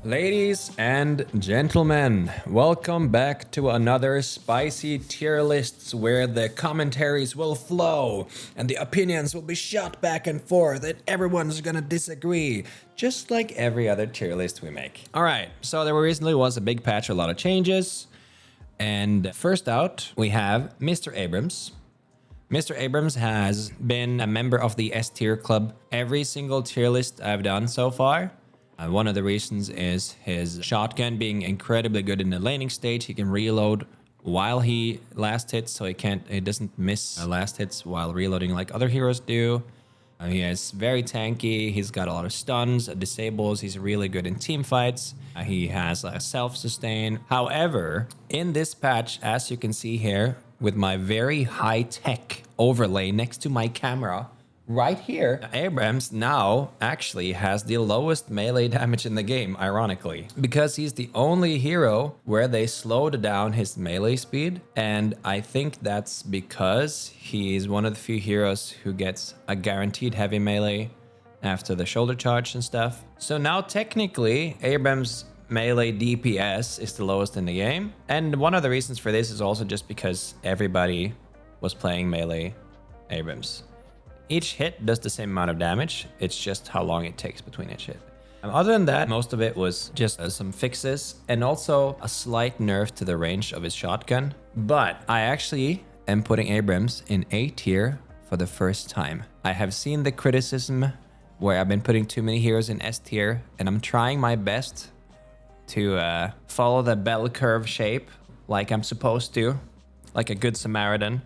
Ladies and gentlemen, welcome back to another spicy tier lists where the commentaries will flow and the opinions will be shot back and forth and everyone's gonna disagree, just like every other tier list we make. Alright, so there recently was a big patch, a lot of changes. And first out, we have Mr. Abrams. Mr. Abrams has been a member of the S tier club every single tier list I've done so far. One of the reasons is his shotgun being incredibly good in the laning stage. He can reload while he last hits, so he doesn't miss last hits while reloading like other heroes do. He is very tanky. He's got a lot of stuns, disables. He's really good in team fights. He has a self-sustain. However, in this patch, as you can see here, with my very high-tech overlay next to my camera, right here, Abrams now actually has the lowest melee damage in the game, ironically, because he's the only hero where they slowed down his melee speed. And I think that's because he's one of the few heroes who gets a guaranteed heavy melee after the shoulder charge and stuff. So now technically, Abrams' melee DPS is the lowest in the game. And one of the reasons for this is also just because everybody was playing melee Abrams. Each hit does the same amount of damage. It's just how long it takes between each hit. Other than that, most of it was just some fixes and also a slight nerf to the range of his shotgun. But I actually am putting Abrams in A tier for the first time. I have seen the criticism where I've been putting too many heroes in S tier, and I'm trying my best to follow the bell curve shape like I'm supposed to, like a good Samaritan.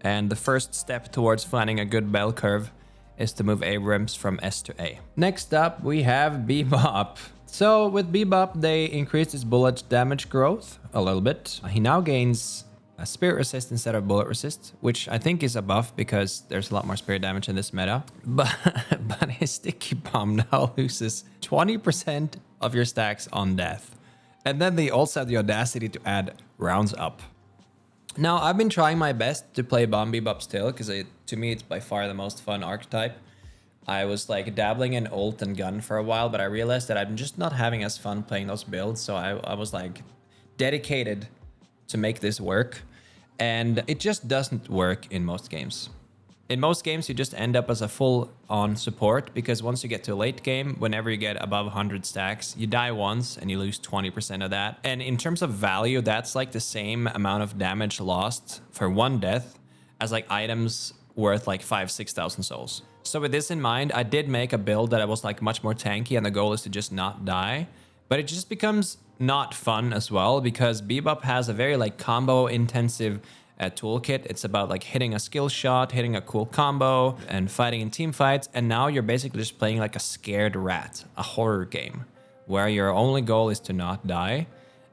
And the first step towards finding a good bell curve is to move Abrams from S to A. Next up, we have Bebop. So with Bebop, they increased his bullet damage growth a little bit. He now gains a spirit resist instead of bullet resist, which I think is a buff because there's a lot more spirit damage in this meta. But his sticky bomb now loses 20% of your stacks on death. And then they also have the audacity to add rounds up. Now, I've been trying my best to play Bomb Bebop still, because to me, it's by far the most fun archetype. I was like dabbling in ult and gun for a while, but I realized that I'm just not having as fun playing those builds, so I was like dedicated to make this work, and it just doesn't work in most games. In most games, you just end up as a full-on support, because once you get to a late game, whenever you get above 100 stacks, you die once and you lose 20% of that. And in terms of value, that's like the same amount of damage lost for one death as like items worth like 5,000-6,000 souls. So with this in mind, I did make a build that I was like much more tanky, and the goal is to just not die. But it just becomes not fun as well, because Bebop has a very like combo-intensive toolkit. It's about like hitting a skill shot, hitting a cool combo, and fighting in team fights. And now you're basically just playing like a scared rat, a horror game, where your only goal is to not die.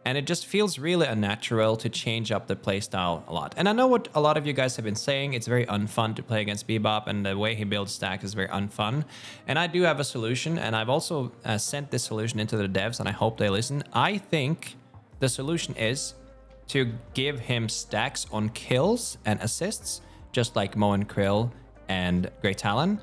And it just feels really unnatural to change up the playstyle a lot. And I know what a lot of you guys have been saying. It's very unfun to play against Bebop, and the way he builds stacks is very unfun. And I do have a solution, and I've also sent this solution into the devs, and I hope they listen. I think the solution is to give him stacks on kills and assists, just like Mo and Krill and Great Talon.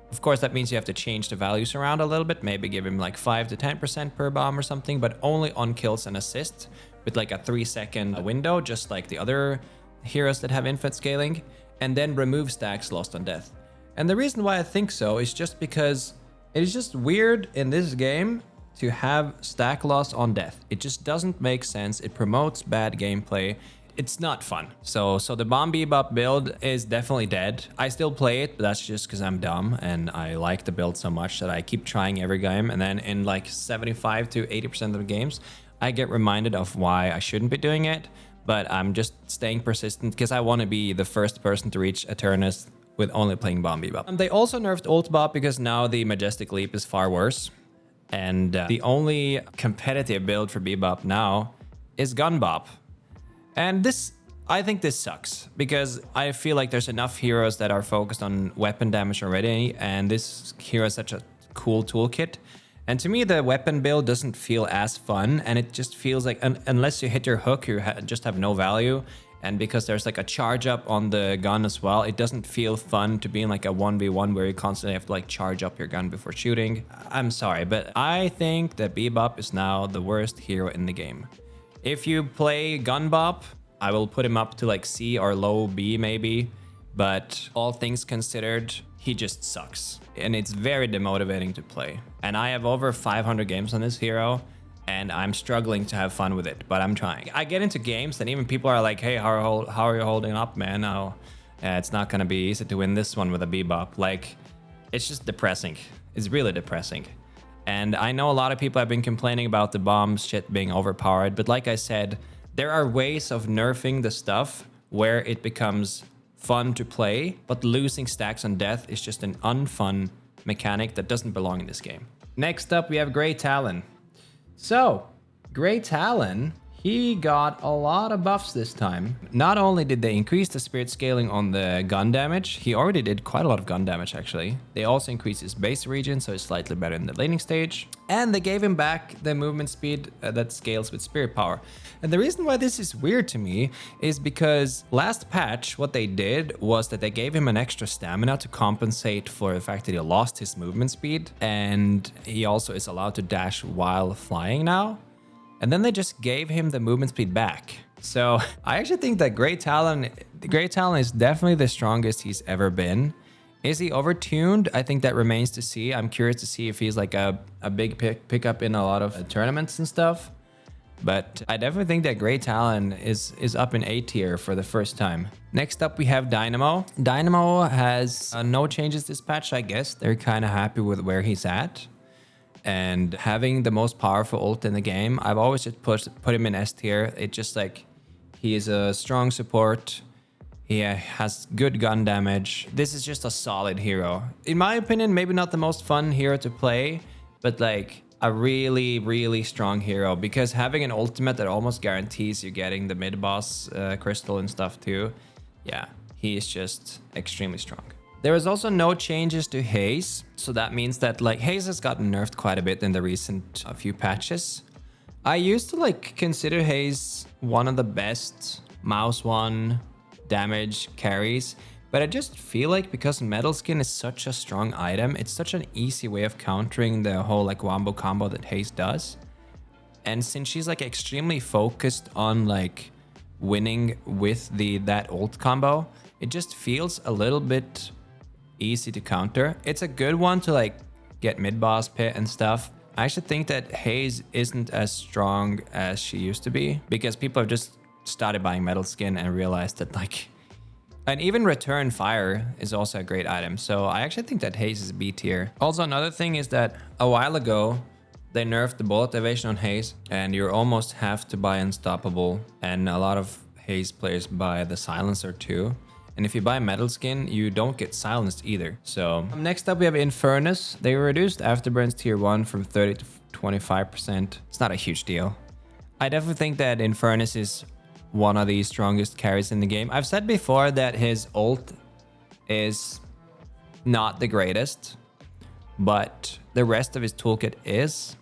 Of course, that means you have to change the values around a little bit, maybe give him like 5 to 10% per bomb or something, but only on kills and assists with like a 3-second window, just like the other heroes that have infinite scaling, and then remove stacks lost on death. And the reason why I think so is just because it is just weird in this game to have stack loss on death. It just doesn't make sense. It promotes bad gameplay. It's not fun. So the Bomb Bebop build is definitely dead. I still play it, but that's just because I'm dumb and I like the build so much that I keep trying every game. And then in like 75 to 80% of the games, I get reminded of why I shouldn't be doing it. But I'm just staying persistent because I want to be the first person to reach Eternus with only playing Bomb Bebop. They also nerfed Ult Bop because now the Majestic Leap is far worse. And the only competitive build for Bebop now is Gun Bop. And this, I think this sucks, because I feel like there's enough heroes that are focused on weapon damage already, and this hero is such a cool toolkit. And to me, the weapon build doesn't feel as fun, and it just feels like, unless you hit your hook, you just have no value. And because there's like a charge up on the gun as well, it doesn't feel fun to be in like a 1v1 where you constantly have to like charge up your gun before shooting. I'm sorry, but I think that Bebop is now the worst hero in the game. If you play Gun Bop, I will put him up to like C or low B maybe. But all things considered, he just sucks. And it's very demotivating to play. And I have over 500 games on this hero. And I'm struggling to have fun with it, but I'm trying. I get into games and even people are like, hey, how are you holding up, man? Oh, it's not gonna be easy to win this one with a Bebop. Like, it's just depressing. It's really depressing. And I know a lot of people have been complaining about the bomb shit being overpowered, but like I said, there are ways of nerfing the stuff where it becomes fun to play, but losing stacks on death is just an unfun mechanic that doesn't belong in this game. Next up, we have Grey Talon. So, Grey Talon, he got a lot of buffs this time. Not only did they increase the spirit scaling on the gun damage, he already did quite a lot of gun damage actually. They also increased his base region, so it's slightly better in the laning stage. And they gave him back the movement speed that scales with spirit power. And the reason why this is weird to me is because last patch, what they did was that they gave him an extra stamina to compensate for the fact that he lost his movement speed. And he also is allowed to dash while flying now. And then they just gave him the movement speed back. So I actually think that Grey Talon is definitely the strongest he's ever been. Is he overtuned? I think that remains to see. I'm curious to see if he's like a big pickup in a lot of tournaments and stuff. But I definitely think that Grey Talon is up in A tier for the first time. Next up, we have Dynamo. Dynamo has no changes this patch, I guess. They're kind of happy with where he's at. And having the most powerful ult in the game, I've always just put him in S tier. It's just like, he is a strong support. He has good gun damage. This is just a solid hero. In my opinion, maybe not the most fun hero to play, but like a really, really strong hero. Because having an ultimate that almost guarantees you getting the mid-boss crystal and stuff too. Yeah, he is just extremely strong. There is also no changes to Haze, so that means that like Haze has gotten nerfed quite a bit in the recent few patches. I used to like consider Haze one of the best mouse one damage carries, but I just feel like because Metal Skin is such a strong item, it's such an easy way of countering the whole like wombo combo that Haze does. And since she's like extremely focused on like winning with that ult combo, it just feels a little bit easy to counter. It's a good one to like get mid-boss pit and stuff. I actually think that Haze isn't as strong as she used to be because people have just started buying Metal Skin and realized that like, and even Return Fire is also a great item. So I actually think that Haze is B tier. Also, another thing is that a while ago, they nerfed the bullet evasion on Haze and you almost have to buy Unstoppable. And a lot of Haze players buy the Silencer too. And if you buy Metal Skin, you don't get silenced either. So next up, we have Infernus. They reduced Afterburn's tier 1 from 30 to 25%. It's not a huge deal. I definitely think that Infernus is one of the strongest carries in the game. I've said before that his ult is not the greatest, but the rest of his toolkit is.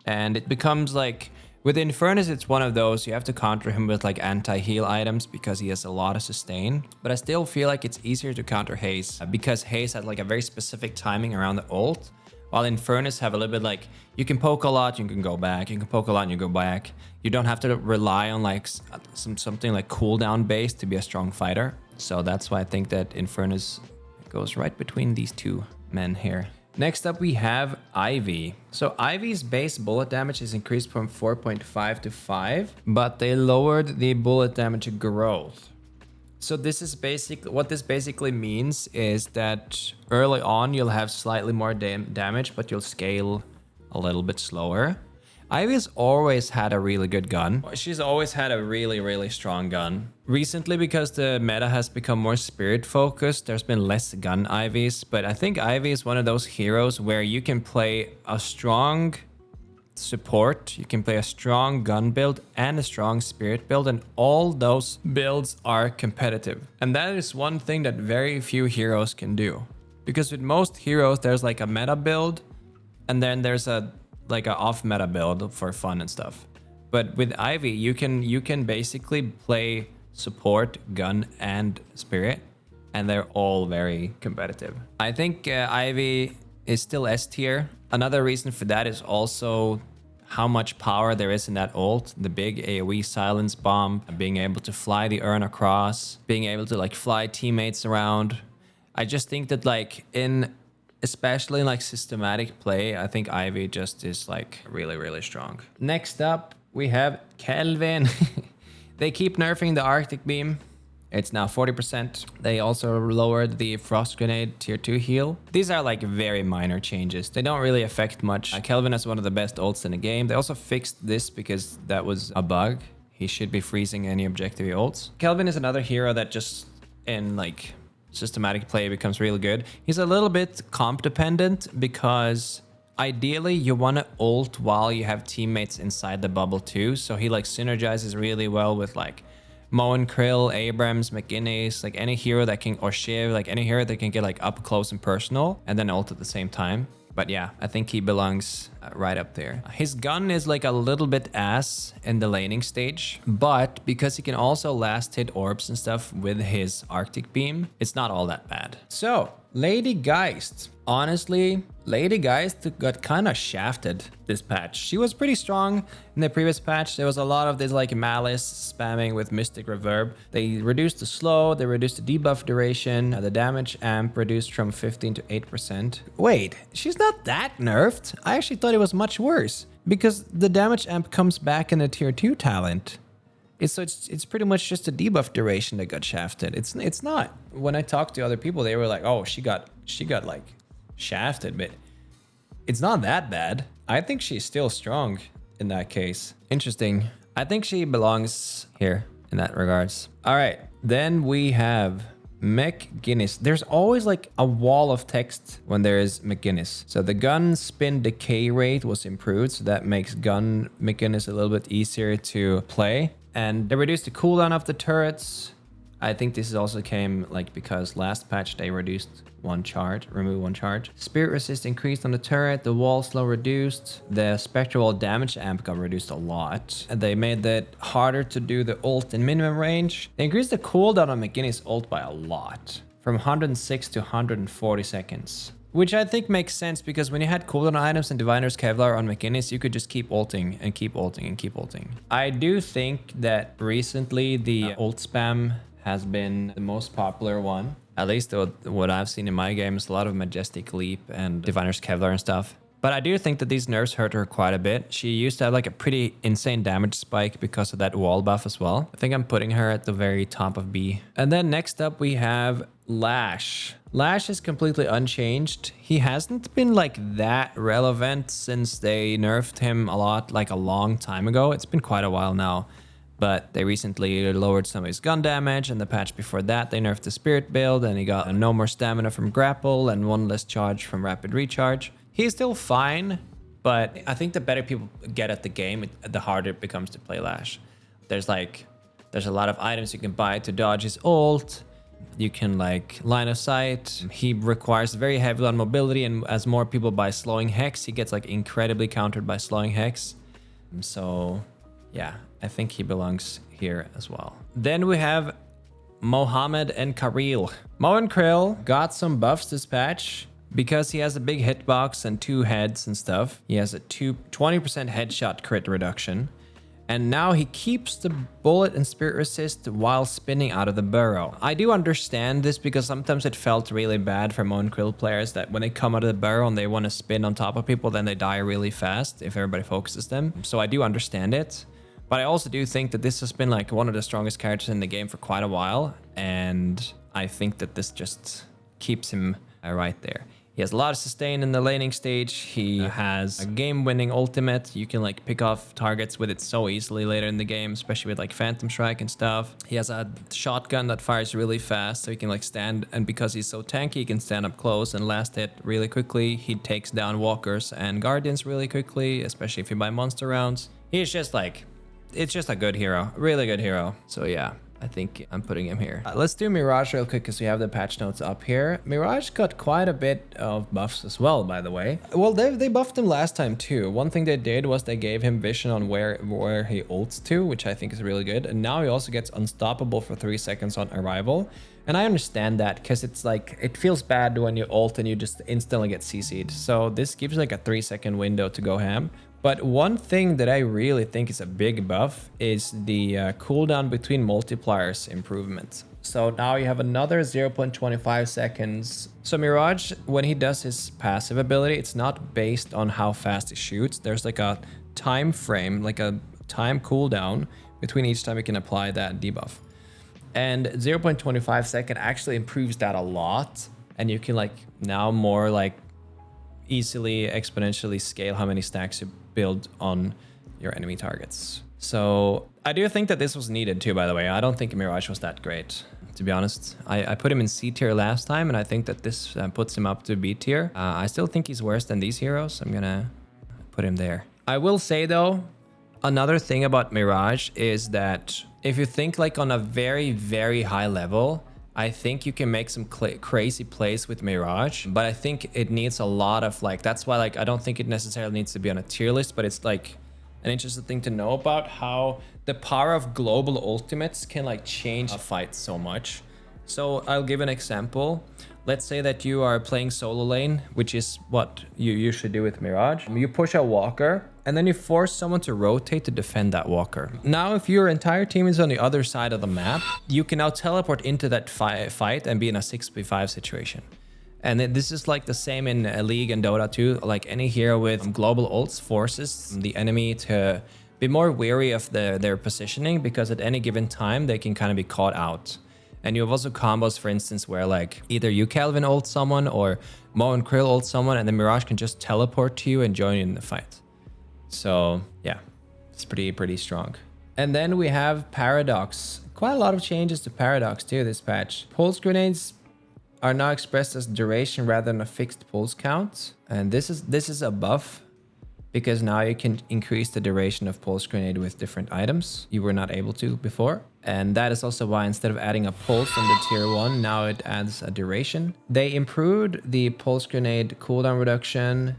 And it becomes like, with Infernus, it's one of those, you have to counter him with like anti-heal items because he has a lot of sustain. But I still feel like it's easier to counter Haze because Haze has like a very specific timing around the ult. While Infernus have a little bit like, you can poke a lot, you can go back. You can poke a lot and you go back. You don't have to rely on like something like cooldown based to be a strong fighter. So that's why I think that Infernus goes right between these two men here. Next up, we have Ivy. So Ivy's base bullet damage is increased from 4.5 to 5, but they lowered the bullet damage growth. So this is what this basically means is that early on, you'll have slightly more damage, but you'll scale a little bit slower. Ivy's always had a really good gun. She's always had a really, really strong gun. Recently, because the meta has become more spirit focused, there's been less gun Ivies, but I think Ivy is one of those heroes where you can play a strong support, you can play a strong gun build and a strong spirit build, and all those builds are competitive. And that is one thing that very few heroes can do. Because with most heroes, there's like a meta build, and then there's like an off meta build for fun and stuff. But with Ivy, you can basically play support, gun, and spirit, and they're all very competitive. I think Ivy is still S tier. Another reason for that is also how much power there is in that ult. The big AoE silence bomb, being able to fly the urn across, being able to like fly teammates around. I just think that like especially in like systematic play, I think Ivy just is like really, really strong. Next up, we have Kelvin. They keep nerfing the Arctic Beam. It's now 40%. They also lowered the Frost Grenade tier 2 heal. These are like very minor changes. They don't really affect much. Kelvin is one of the best ults in the game. They also fixed this because that was a bug. He should be freezing any objective ults. Kelvin is another hero that just in like systematic play becomes really good. He's a little bit comp dependent because ideally you want to ult while you have teammates inside the bubble too. So he like synergizes really well with like and Krill, Abrams, Mcginnis, like any hero that can, or Shiv, like any hero that can get like up close and personal and then ult at the same time. But yeah, I think he belongs right up there. His gun is like a little bit ass in the laning stage, but because he can also last hit orbs and stuff with his Arctic Beam, it's not all that bad. So, Lady Geist. Honestly, Lady Geist got kind of shafted this patch. She was pretty strong in the previous patch. There was a lot of this like malice spamming with Mystic Reverb. They reduced the slow, they reduced the debuff duration, the damage amp reduced from 15 to 8%. Wait, she's not that nerfed. I actually thought it was much worse because the damage amp comes back in the tier 2 talent. It's pretty much just a debuff duration that got shafted. It's not. When I talked to other people, they were like, "Oh, she got like shafted," but it's not that bad. I think she's still strong in that case. Interesting. I think she belongs here in that regards. All right, then we have Mcginnis. There's always like a wall of text when there is Mcginnis. So the gun spin decay rate was improved, so that makes gun Mcginnis a little bit easier to play. And they reduced the cooldown of the turrets. I think this also came like because last patch they removed one charge. Spirit resist increased on the turret, the wall slow reduced, the spectral damage amp got reduced a lot. And they made that harder to do the ult in minimum range. They increased the cooldown on Mcginnis ult by a lot, from 106 to 140 seconds. Which I think makes sense because when you had cooldown items and Diviner's Kevlar on Mcginnis, you could just keep ulting and keep ulting and keep ulting. I do think that recently the ult spam has been the most popular one. At least what I've seen in my games, a lot of Majestic Leap and Diviner's Kevlar and stuff. But I do think that these nerfs hurt her quite a bit. She used to have like a pretty insane damage spike because of that wall buff as well. I think I'm putting her at the very top of B. And then next up we have Lash. Lash is completely unchanged. He hasn't been like that relevant since they nerfed him a lot, like a long time ago. It's been quite a while now. But they recently lowered some of his gun damage, and the patch before that they nerfed the spirit build, and he got no more stamina from grapple and one less charge from rapid recharge. He's still fine, but I think the better people get at the game, the harder it becomes to play Lash. There's a lot of items you can buy to dodge his ult. You can like line of sight. He requires very heavily on mobility, and as more people buy slowing hex, he gets like incredibly countered by slowing hex. So yeah, I think he belongs here as well. Then we have Mohammed and Krill. Mo and Krill got some buffs this patch because he has a big hitbox and 2 heads and stuff. He has a 20% headshot crit reduction. And now he keeps the bullet and spirit resist while spinning out of the burrow. I do understand this because sometimes it felt really bad for Mo and Krill players that when they come out of the burrow and they want to spin on top of people, then they die really fast if everybody focuses them. So I do understand it. But I also do think that this has been like one of the strongest characters in the game for quite a while. And I think that this just keeps him right there. He has a lot of sustain in the laning stage. He has a game-winning ultimate. You can like pick off targets with it so easily later in the game, especially with like Phantom Strike and stuff. He has a shotgun that fires really fast, so he can like stand, and because he's so tanky, he can stand up close and last hit really quickly. He takes down walkers and guardians really quickly, especially if you buy monster rounds. He's just like, it's just a good hero, really good hero. So yeah, I think I'm putting him here. Let's do Mirage real quick because we have the patch notes up here. Mirage got quite a bit of buffs as well, by the way. Well, they buffed him last time too. One thing they did was they gave him vision on where he ults to, which I think is really good. And now he also gets unstoppable for 3 seconds on arrival. And I understand that because it's like, it feels bad when you ult and you just instantly get CC'd. So this gives like a 3-second window to go ham. But one thing that I really think is a big buff is the cooldown between multipliers improvement. So now you have another 0.25 seconds. So Mirage, when he does his passive ability, it's not based on how fast he shoots. There's like a time frame, like a time cooldown between each time you can apply that debuff. And 0.25 second actually improves that a lot. And you can like now more like easily exponentially scale how many stacks you build on your enemy targets. So I do think that this was needed too, by the way. I don't think Mirage was that great, to be honest. I put him in C tier last time, and I think that this puts him up to B tier. I still think he's worse than these heroes. I'm gonna put him there. I will say though, another thing about Mirage is that if you think like on a very, very high level, I think you can make some crazy plays with Mirage, but I think it needs a lot of like, that's why like I don't think it necessarily needs to be on a tier list, but it's like an interesting thing to know about how the power of global ultimates can like change a fight so much. So I'll give an example. Let's say that you are playing solo lane, which is what you usually do with Mirage. You push a walker and then you force someone to rotate to defend that walker. Now, if your entire team is on the other side of the map, you can now teleport into that fight and be in a 6v5 situation. And this is like the same in League and Dota too. Like any hero with global ults forces the enemy to be more wary of their positioning, because at any given time they can kind of be caught out. And you have also combos, for instance, where like either you Kelvin ult someone or Mo and Krill ult someone, and the Mirage can just teleport to you and join you in the fight. So yeah, it's pretty strong. And then we have Paradox. Quite a lot of changes to Paradox too this patch. Pulse grenades are now expressed as duration rather than a fixed pulse count. And this is a buff, because now you can increase the duration of pulse grenade with different items you were not able to before. And that is also why instead of adding a pulse on the tier 1, now it adds a duration. They improved the pulse grenade cooldown reduction.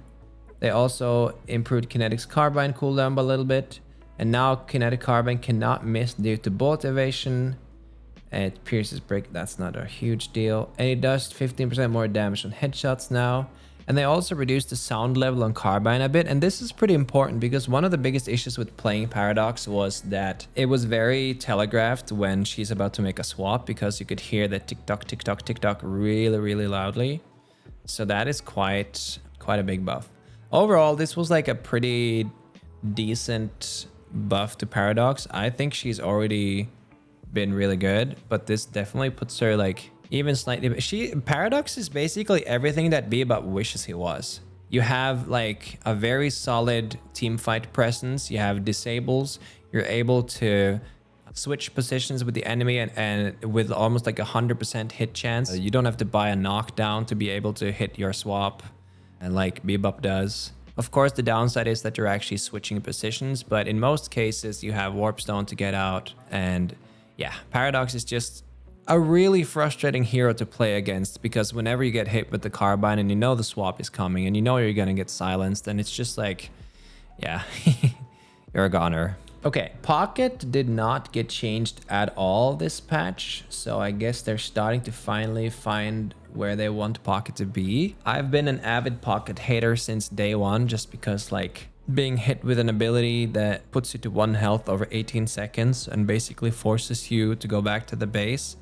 They also improved Kinetic's carbine cooldown by a little bit. And now Kinetic carbine cannot miss due to bullet evasion. And it pierces break, that's not a huge deal. And it does 15% more damage on headshots now. And they also reduced the sound level on carbine a bit. And this is pretty important, because one of the biggest issues with playing Paradox was that it was very telegraphed when she's about to make a swap, because you could hear the tick tock, tick tock, tick tock really loudly. So that is quite a big buff. Overall, this was like a pretty decent buff to Paradox. I think she's already been really good, but this definitely puts her like even slightly. Paradox is basically everything that Bebop wishes he was. You have like a very solid team fight presence. You have disables. You're able to switch positions with the enemy and with almost like 100% hit chance. You don't have to buy a knockdown to be able to hit your swap, and like Bebop does. Of course, the downside is that you're actually switching positions, but in most cases you have Warp Stone to get out. And yeah, Paradox is just a really frustrating hero to play against, because whenever you get hit with the carbine and you know the swap is coming and you know you're gonna get silenced, and it's just like, yeah, you're a goner. Okay, Pocket did not get changed at all this patch, so I guess they're starting to finally find where they want Pocket to be. I've been an avid Pocket hater since day one, just because like being hit with an ability that puts you to 1 health over 18 seconds and basically forces you to go back to the base,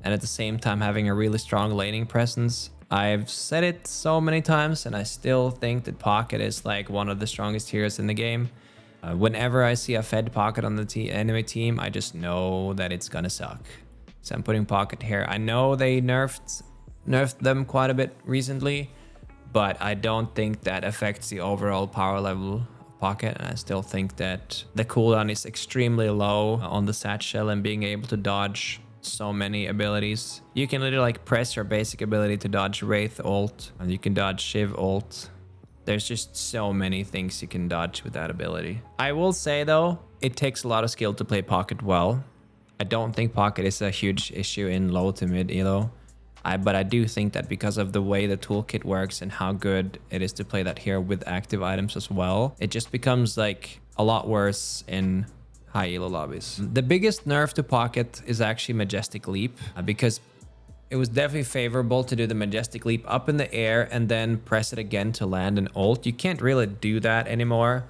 and at the same time having a really strong laning presence. I've said it so many times, and I still think that Pocket is like one of the strongest heroes in the game. Whenever I see a fed Pocket on the enemy team, I just know that it's gonna suck. So I'm putting Pocket here. I know they nerfed them quite a bit recently, but I don't think that affects the overall power level of Pocket. And I still think that the cooldown is extremely low on the satchel, and being able to dodge so many abilities. You can literally like press your basic ability to dodge Wraith ult, and you can dodge Shiv ult. There's just so many things you can dodge with that ability. I will say though, it takes a lot of skill to play Pocket well. I don't think pocket is a huge issue in low to mid elo. But I do think that because of the way the toolkit works and how good it is to play that hero with active items as well, it just becomes like a lot worse in high elo lobbies. The biggest nerf to pocket is actually Majestic Leap, because it was definitely favorable to do the Majestic Leap up in the air and then press it again to land an ult. You can't really do that anymore,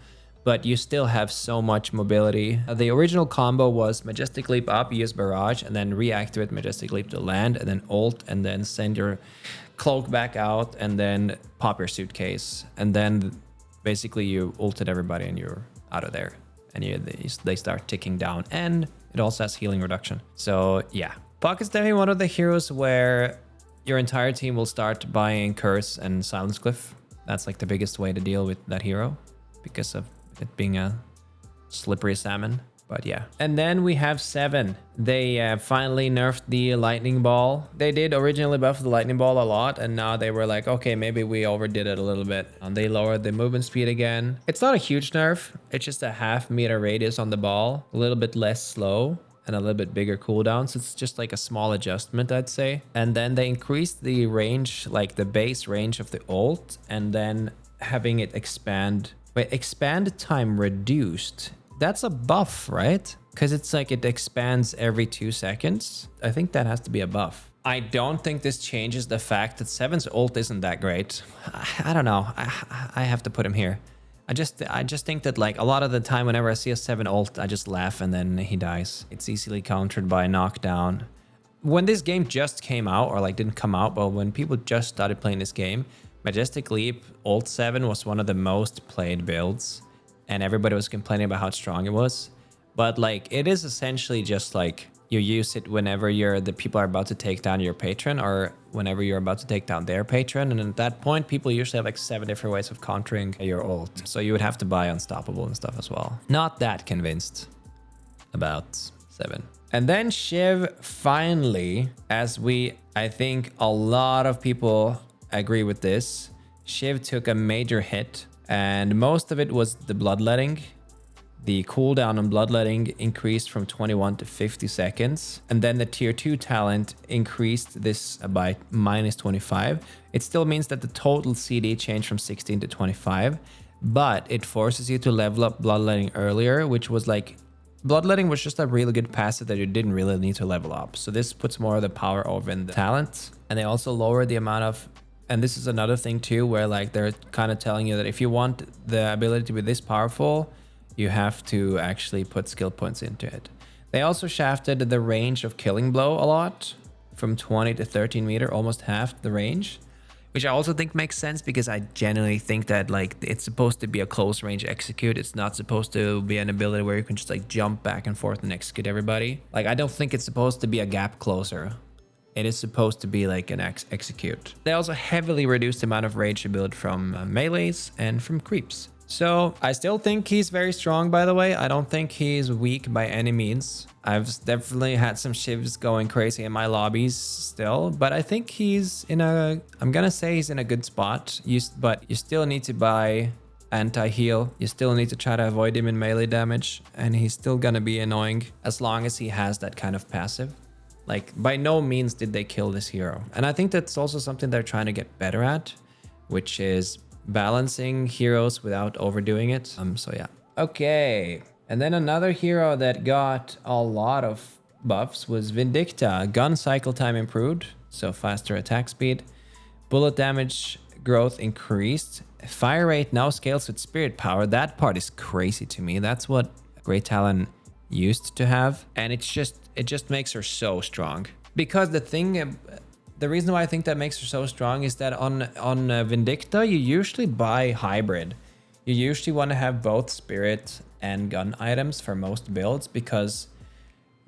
but you still have so much mobility. The original combo was Majestic Leap up, use Barrage, and then reactivate Majestic Leap to land, and then ult, and then send your cloak back out, and then pop your suitcase. And then basically you ulted everybody and you're out of there. And they start ticking down. And it also has healing reduction. So yeah, Pocket's definitely one of the heroes where your entire team will start buying Curse and Silence Cliff. That's like the biggest way to deal with that hero because of it being a slippery salmon. But yeah. And then we have 7. They finally nerfed the lightning ball. They did originally buff the lightning ball a lot, and now they were like, okay, maybe we overdid it a little bit. And they lowered the movement speed again. It's not a huge nerf. It's just a half-meter radius on the ball, a little bit less slow, and a little bit bigger cooldown. So it's just like a small adjustment, I'd say. And then they increased the range, like the base range of the ult, and then having it expand. Wait, expand time reduced. That's a buff, right? Because it's like it expands every 2 seconds. I think that has to be a buff. I don't think this changes the fact that 7's ult isn't that great. I don't know. I have to put him here. I just think that like a lot of the time whenever I see a 7 ult, I just laugh and then he dies. It's easily countered by knockdown. When this game just came out, or like didn't come out, but when people just started playing this game, Majestic Leap ult 7 was one of the most played builds. And everybody was complaining about how strong it was. But like, it is essentially just like you use it whenever the people are about to take down your patron, or whenever you're about to take down their patron. And at that point, people usually have like 7 different ways of countering your ult. So you would have to buy Unstoppable and stuff as well. Not that convinced about 7. And then Shiv finally, I think a lot of people agree with this, Shiv took a major hit. And most of it was the bloodletting. The cooldown on bloodletting increased from 21 to 50 seconds. And then the tier 2 talent increased this by minus 25. It still means that the total CD changed from 16 to 25. But it forces you to level up bloodletting earlier, which was like... Bloodletting was just a really good passive that you didn't really need to level up. So this puts more of the power over in the talent. And they also lowered the amount of... And this is another thing too, where like they're kind of telling you that if you want the ability to be this powerful, you have to actually put skill points into it. They also shafted the range of Killing Blow a lot, from 20 to 13 meter, almost half the range, which I also think makes sense because I genuinely think that like it's supposed to be a close range execute. It's not supposed to be an ability where you can just like jump back and forth and execute everybody. Like I don't think it's supposed to be a gap closer. It is supposed to be like an execute. They also heavily reduced the amount of rage you build from melees and from creeps. So I still think he's very strong, by the way. I don't think he's weak by any means. I've definitely had some Shivs going crazy in my lobbies still, but I think he's I'm gonna say he's in a good spot. But you still need to buy anti-heal. You still need to try to avoid him in melee damage, and he's still gonna be annoying as long as he has that kind of passive. Like, by no means did they kill this hero. And I think that's also something they're trying to get better at, which is balancing heroes without overdoing it. So yeah. Okay. And then another hero that got a lot of buffs was Vindicta. Gun cycle time improved, so faster attack speed. Bullet damage growth increased. Fire rate now scales with spirit power. That part is crazy to me. That's what Great Talon used to have, and it just makes her so strong. Because the reason why I think that makes her so strong is that on Vindicta you usually buy hybrid. You usually want to have both spirit and gun items for most builds because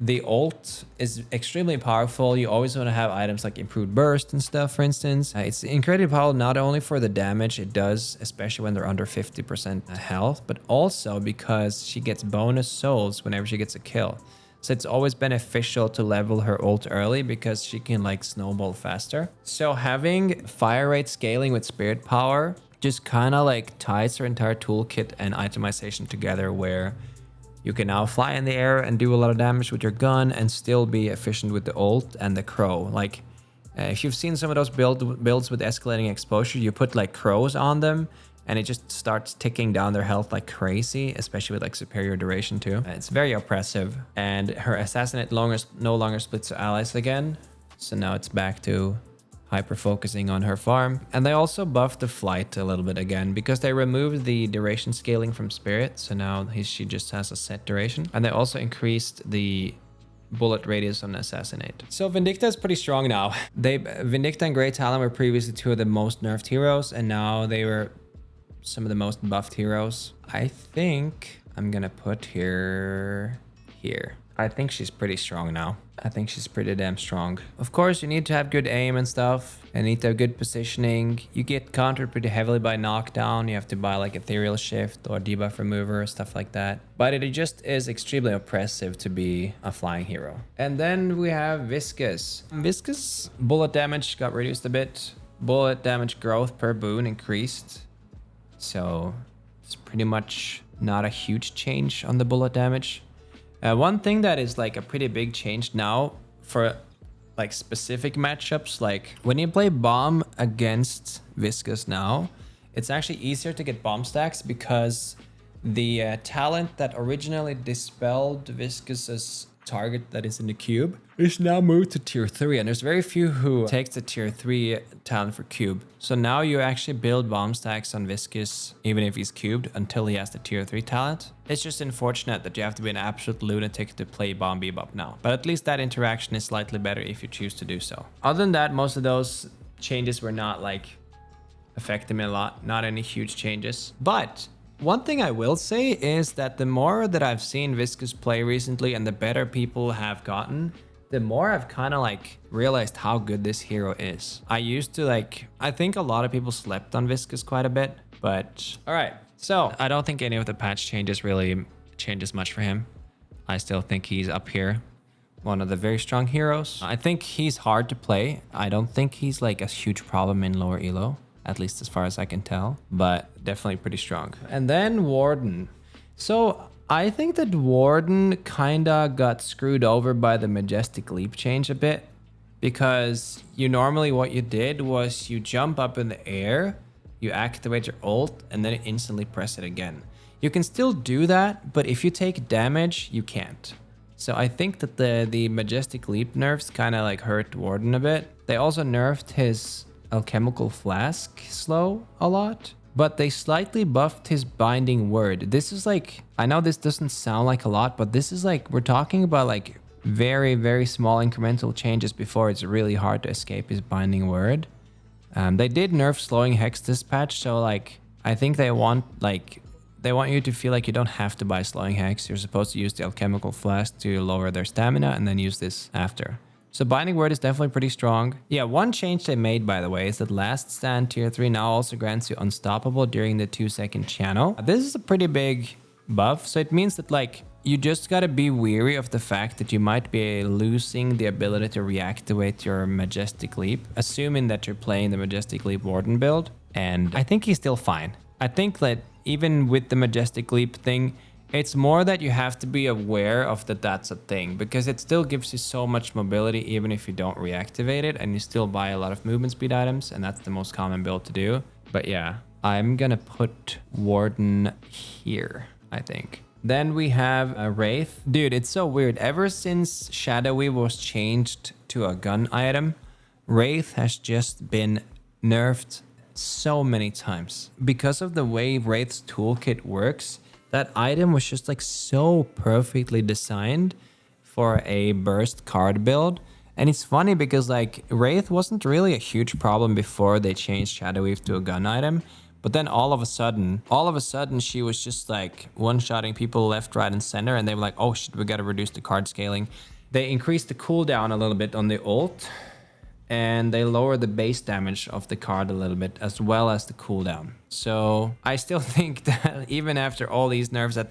the ult is extremely powerful. You always want to have items like improved burst and stuff, for instance. It's incredibly powerful not only for the damage it does, especially when they're under 50% health, but also because she gets bonus souls whenever she gets a kill. So it's always beneficial to level her ult early because she can like snowball faster. So having fire rate scaling with spirit power just kind of like ties her entire toolkit and itemization together, where You can now fly in the air and do a lot of damage with your gun and still be efficient with the ult and the crow. Like, if you've seen some of those builds with escalating exposure, you put like crows on them and it just starts ticking down their health like crazy, especially with like superior duration too. It's very oppressive. And her assassinate no longer splits to allies again. So now it's back to hyper focusing on her farm. And they also buffed the flight a little bit again because they removed the duration scaling from Spirit. So now she just has a set duration. And they also increased the bullet radius on Assassinate. So Vindicta is pretty strong now. Vindicta and Great Talon were previously two of the most nerfed heroes, and now they were some of the most buffed heroes. I think I'm gonna put her here. I think she's pretty strong now. I think she's pretty damn strong. Of course, you need to have good aim and stuff. You need to have good positioning. You get countered pretty heavily by knockdown. You have to buy like Ethereal Shift or Debuff Remover, stuff like that. But it just is extremely oppressive to be a flying hero. And then we have Viscous. Viscous bullet damage got reduced a bit. Bullet damage growth per boon increased. So it's pretty much not a huge change on the bullet damage. One thing that is like a pretty big change now for like specific matchups, like when you play bomb against Viscous now, it's actually easier to get bomb stacks because the talent that originally dispelled Viscous's target that is in the cube is now moved to tier 3, and there's very few who takes the tier 3 talent for cube. So now you actually build bomb stacks on Viscous even if he's cubed until he has the tier 3 talent. It's just unfortunate that you have to be an absolute lunatic to play bomb Bebop now, but at least that interaction is slightly better if you choose to do so. Other than that, most of those changes were not like affecting me a lot, not any huge changes. But one thing I will say is that the more that I've seen Viscous play recently and the better people have gotten, the more I've kind of like realized how good this hero is. I used to like, I think a lot of people slept on Viscous quite a bit, but all right. So I don't think any of the patch changes really changes much for him. I still think he's up here, one of the very strong heroes. I think he's hard to play. I don't think he's like a huge problem in lower elo, at least as far as I can tell, but definitely pretty strong. And then Warden. So I think that Warden kinda got screwed over by the Majestic Leap change a bit, because you normally what you did was you jump up in the air, you activate your ult, and then instantly press it again. You can still do that, but if you take damage, you can't. So I think that the Majestic Leap nerfs kind of like hurt Warden a bit. They also nerfed his Alchemical Flask slow a lot, but they slightly buffed his Binding Word. This is like, I know this doesn't sound like a lot, but this is like, we're talking about like very, very small incremental changes before it's really hard to escape his Binding Word. They did nerf slowing Hex this patch, so like, I think they want you to feel like you don't have to buy slowing Hex. You're supposed to use the Alchemical Flask to lower their stamina and then use this after. So Binding Word is definitely pretty strong. Yeah, one change they made, by the way, is that Last Stand tier 3 now also grants you Unstoppable during the 2-second channel. This is a pretty big buff, so it means that like, you just gotta be wary of the fact that you might be losing the ability to reactivate your Majestic Leap, assuming that you're playing the Majestic Leap Warden build. And I think he's still fine. I think that even with the Majestic Leap thing, it's more that you have to be aware of that that's a thing, because it still gives you so much mobility even if you don't reactivate it, and you still buy a lot of movement speed items, and that's the most common build to do. But yeah, I'm gonna put Warden here, I think. Then we have a Wraith. Dude, it's so weird. Ever since Shadowy was changed to a gun item, Wraith has just been nerfed so many times. Because of the way Wraith's toolkit works, that item was just like so perfectly designed for a burst card build. And it's funny because like Wraith wasn't really a huge problem before they changed Shadow Weave to a gun item. But then all of a sudden she was just like one-shotting people left, right, and center. And they were like, oh shit, we gotta reduce the card scaling. They increased the cooldown a little bit on the ult. And they lowered the base damage of the card a little bit, as well as the cooldown. So I still think that even after all these nerfs, I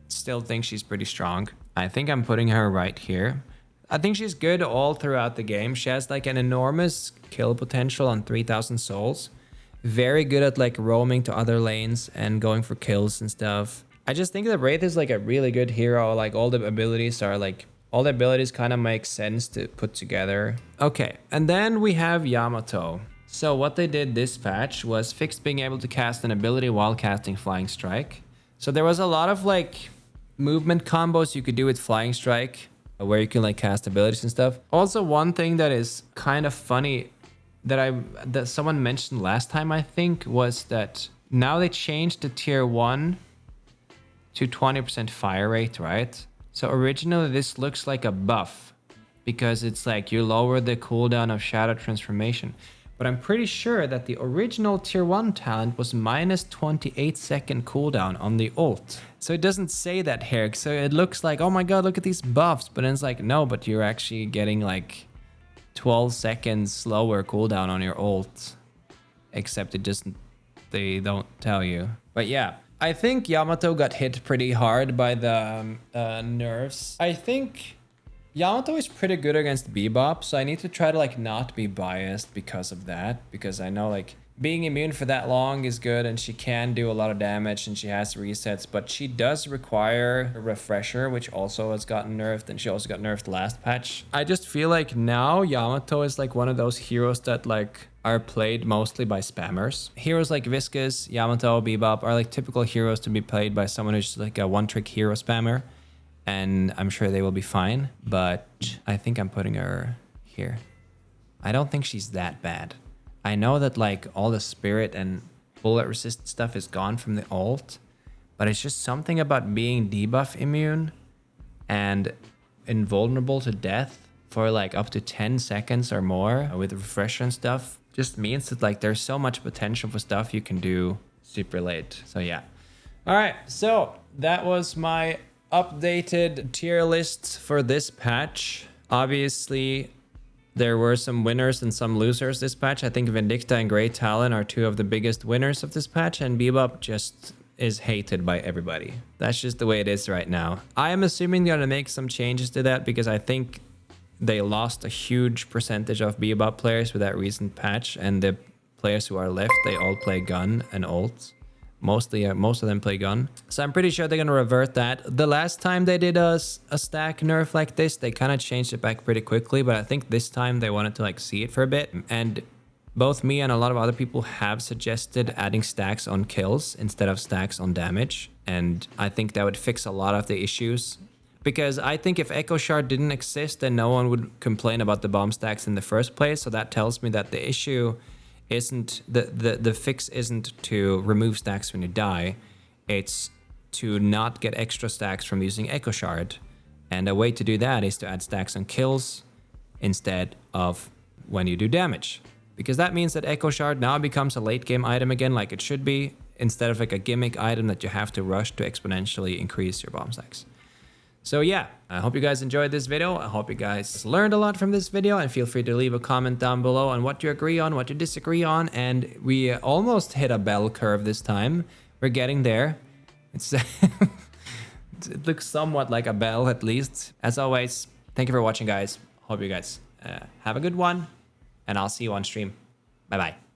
still think she's pretty strong. I think I'm putting her right here. I think she's good all throughout the game. She has like an enormous kill potential on 3,000 souls. Very good at like roaming to other lanes and going for kills and stuff. I just think that Wraith is like a really good hero. Like all the abilities kind of make sense to put together. Okay, and then we have Yamato. So what they did this patch was fixed being able to cast an ability while casting Flying Strike. So there was a lot of like movement combos you could do with Flying Strike where you can like cast abilities and stuff. Also, one thing that is kind of funny that someone mentioned last time, I think, was that now they changed the tier 1 to 20% fire rate, right? So originally this looks like a buff because it's like you lower the cooldown of Shadow Transformation. But I'm pretty sure that the original tier 1 talent was minus 28-second cooldown on the ult. So it doesn't say that here. So it looks like, oh my god, look at these buffs. But then it's like, no, but you're actually getting like 12 seconds slower cooldown on your ult. Except they don't tell you. But yeah. I think Yamato got hit pretty hard by the nerfs. I think Yamato is pretty good against Bebop, so I need to try to like not be biased because of that. Because I know like being immune for that long is good and she can do a lot of damage and she has resets, but she does require a refresher, which also has gotten nerfed, and she also got nerfed last patch. I just feel like now Yamato is like one of those heroes that like are played mostly by spammers. Heroes like Viscous, Yamato, Bebop are like typical heroes to be played by someone who's like a one-trick hero spammer. And I'm sure they will be fine, but I think I'm putting her here. I don't think she's that bad. I know that like all the spirit and bullet resist stuff is gone from the ult, but it's just something about being debuff immune and invulnerable to death for like up to 10 seconds or more with refresher and stuff just means that like there's so much potential for stuff you can do super late. So yeah. All right, so that was my updated tier lists for this patch. Obviously, there were some winners and some losers this patch. I think Vindicta and Talon are two of the biggest winners of this patch, and Bebop just is hated by everybody. That's just the way it is right now. I am assuming they're gonna make some changes to that because I think they lost a huge percentage of Bebop players with that recent patch, and the players who are left, they all play gun and ult. Most of them play gun. So I'm pretty sure they're gonna revert that. The last time they did a stack nerf like this, they kind of changed it back pretty quickly, but I think this time they wanted to like see it for a bit. And both me and a lot of other people have suggested adding stacks on kills instead of stacks on damage. And I think that would fix a lot of the issues. Because I think if Echo Shard didn't exist, then no one would complain about the bomb stacks in the first place. So that tells me that the issue isn't the fix isn't to remove stacks when you die. It's to not get extra stacks from using Echo Shard. And a way to do that is to add stacks on kills instead of when you do damage. Because that means that Echo Shard now becomes a late game item again like it should be, instead of like a gimmick item that you have to rush to exponentially increase your bomb stacks. So yeah, I hope you guys enjoyed this video. I hope you guys learned a lot from this video, and feel free to leave a comment down below on what you agree on, what you disagree on. And we almost hit a bell curve this time. We're getting there. It's it looks somewhat like a bell at least. As always, thank you for watching, guys. Hope you guys have a good one, and I'll see you on stream. Bye bye.